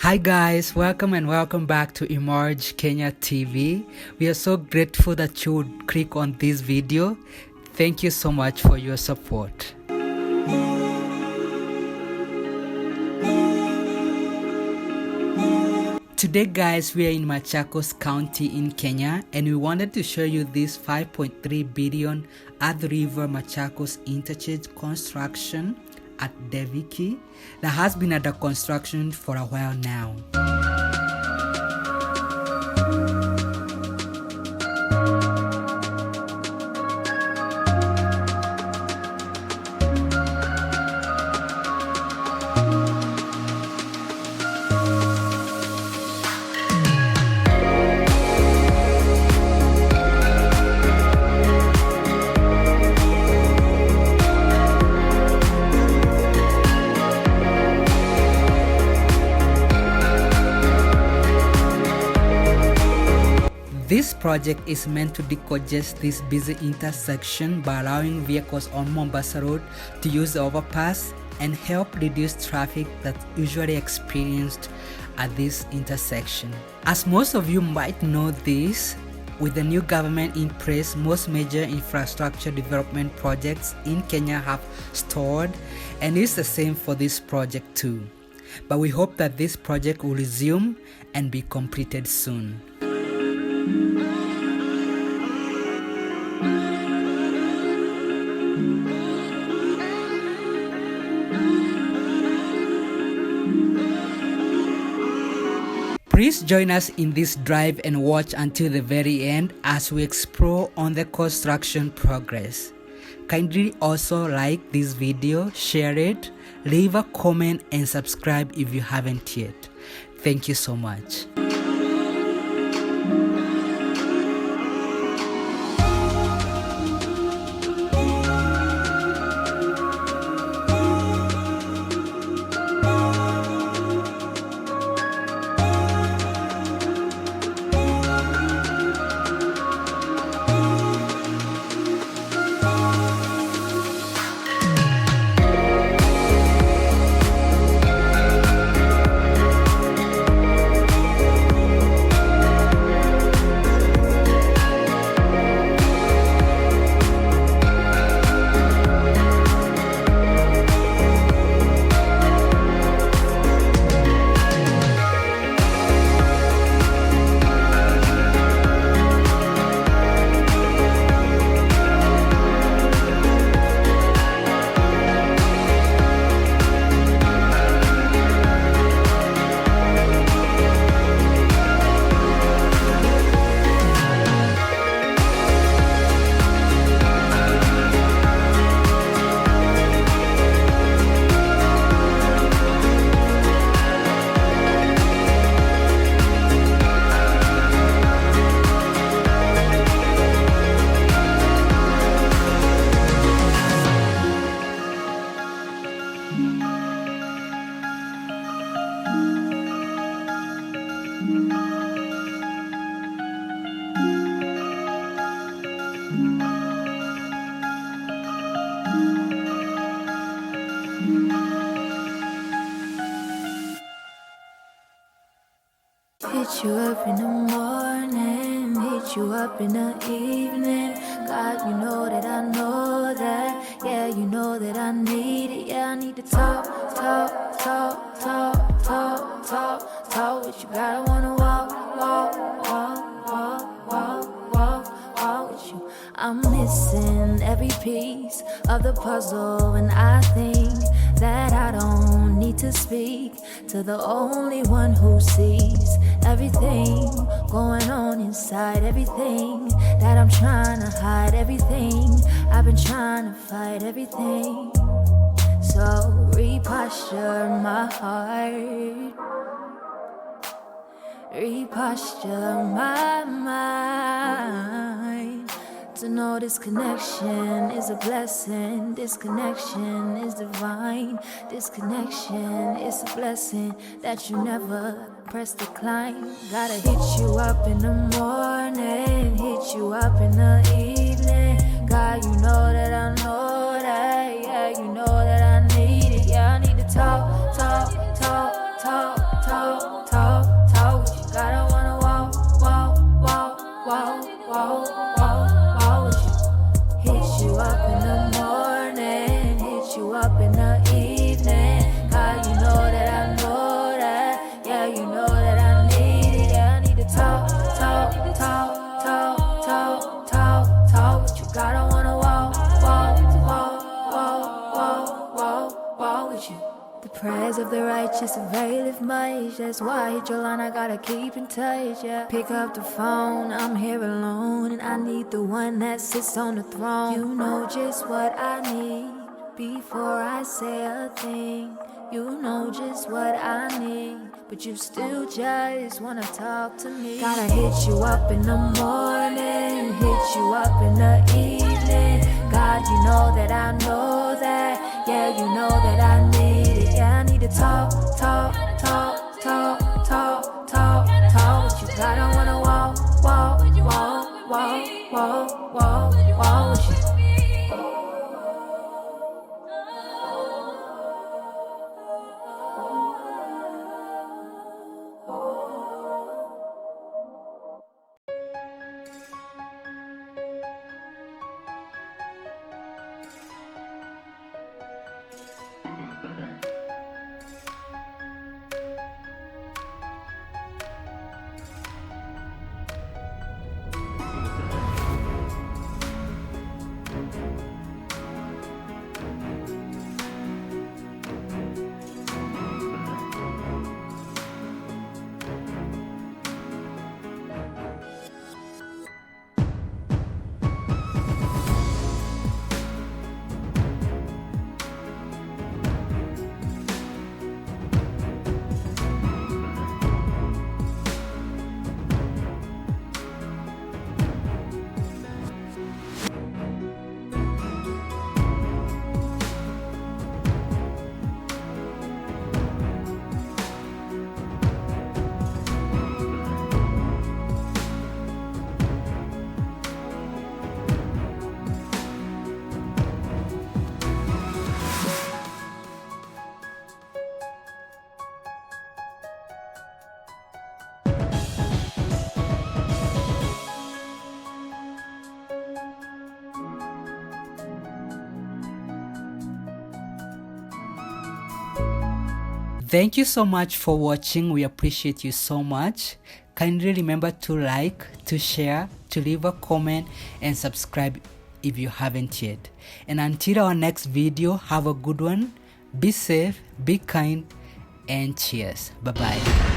Hi guys, welcome and welcome back to Emerge Kenya TV. We are so grateful that you would click on this video. Thank you so much for your support. Today guys, we are in Machakos County in Kenya and we wanted to show you this 5.3 billion Athi River Machakos Interchange construction at Devki that has been under construction for a while now. This project is meant to decongest this busy intersection by allowing vehicles on Mombasa Road to use the overpass and help reduce traffic that's usually experienced at this intersection. As most of you might know this, with the new government in place, most major infrastructure development projects in Kenya have stalled, and it's the same for this project too. But we hope that this project will resume and be completed soon. Please join us in this drive and watch until the very end as we explore on the construction progress. Kindly also like this video, share it, leave a comment and subscribe if you haven't yet. Thank you so much. Hit you up in the morning, hit you up in the evening. God, you know that I know that. Yeah, you know that I need it. Yeah, I need to talk with you. God, I wanna walk with you. I'm missing every piece of the puzzle, and I think that I don't need to speak to the only one who sees everything going on inside, everything that I'm trying to hide, everything I've been trying to fight, everything. So reposture my heart, reposture my mind, to know this connection is a blessing, this connection is divine, this connection is a blessing that you never press decline. Gotta hit you up in the morning, hit you up in the evening. God, you know that I know that. Yeah, you know that I need it. Yeah, I need to talk of the righteous availeth much. That's why I hit your line, I gotta keep in touch, yeah. Pick up the phone, I'm here alone, and I need the one that sits on the throne. You know just what I need before I say a thing. You know just what I need, but you still just wanna talk to me. Gotta hit you up in the morning, hit you up in the evening. God, you know that I know that. Yeah, you know that I need it. Yeah, I need to talk, talk, talk, talk, talk, talk, talk. But you got, I wanna walk, walk, walk, walk, walk, walk, walk with you. Thank you so much for watching. We appreciate you so much. Kindly remember to like, to share, to leave a comment, and subscribe if you haven't yet. And until our next video, have a good one. Be safe, be kind, and cheers. Bye bye.